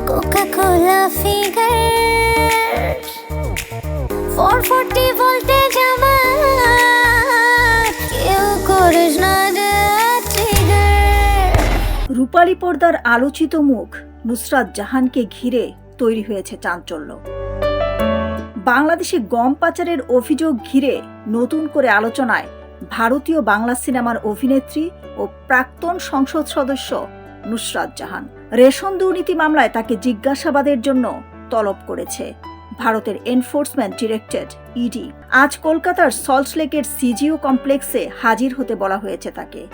Coca-Cola figure 440 voltage আমার কেউ করিস না ট্রিগার। রূপালী পর্দার আলোচিত মুখ নুসরাত জাহানকে ঘিরে তৈরি হয়েছে চাঞ্চল্য। বাংলাদেশে গম পাচারের অভিযোগ ঘিরে নতুন করে আলোচনায় ভারতীয় বাংলা সিনেমার অভিনেত্রী ও প্রাক্তন সংসদ সদস্য নুসরাত জাহান। রেশন দুর্নীতি মামলায় তাকে জিজ্ঞাসাবাদের জন্য তলব করেছে ভারতের এনফোর্সমেন্ট ডিরেক্টরেট ইডি। আজ কলকাতার সল্টলেকের সিজিও কমপ্লেক্সে হাজির হতে বলা হয়েছে তাকে।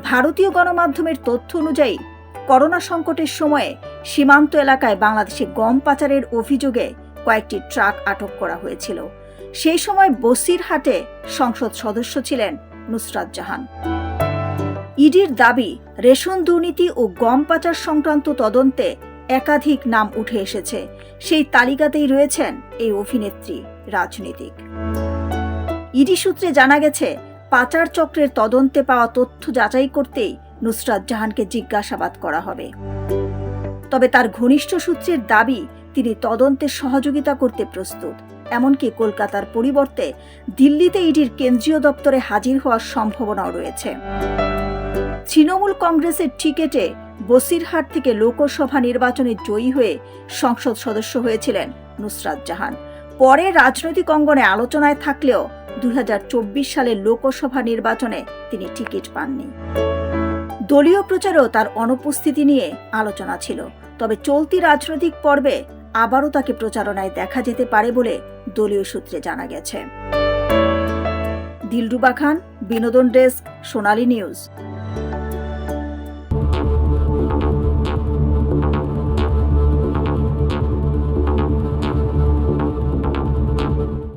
ভারতীয় গণমাধ্যমের তথ্য অনুযায়ী করোনা সংকটের সময়ে সীমান্ত এলাকায় বাংলাদেশে গম পাচারের অভিযোগে কয়েকটি ট্রাক আটক করা হয়েছিল। সেই সময় বসিরহাটে সংসদ সদস্য ছিলেন নুসরাত জাহান। ইডির দাবি, রেশন দুর্নীতি ও গম পাচার সংক্রান্ত তদন্তে একাধিক নাম উঠে এসেছে। সেই তালিকাতেই রয়েছেন এই অভিনেত্রী রাজনীতিক। ইডি সূত্রে জানা গেছে, পাচার চক্রের তদন্তে পাওয়া তথ্য যাচাই করতেই নুসরাত জাহানকে জিজ্ঞাসাবাদ করা হবে। তবে তার ঘনিষ্ঠ সূত্রের দাবি, তিনি তদন্তে সহযোগিতা করতে প্রস্তুত। এমনকি কলকাতার পরিবর্তে দিল্লিতে ইডির কেন্দ্রীয় দপ্তরে হাজির হওয়ার সম্ভাবনাও রয়েছে। তৃণমূল কংগ্রেসের টিকেটে বসিরহাট থেকে লোকসভা নির্বাচনে জয়ী হয়ে সংসদ সদস্য হয়েছিলেন নুসরাত জাহান। পরে রাজনৈতিক অঙ্গনে আলোচনায় থাকলেও 2024 সালের লোকসভা নির্বাচনে তিনি টিকিট পাননি। দলীয় প্রচারেও তার অনুপস্থিতি নিয়ে আলোচনা ছিল। তবে চলতি রাজনৈতিক পর্বে আবারও তাকে প্রচারণায় দেখা যেতে পারে বলে দলীয় সূত্রে জানা গেছে। দিলরুবা খান, বিনোদন ডেস্ক, সোনালী নিউজ।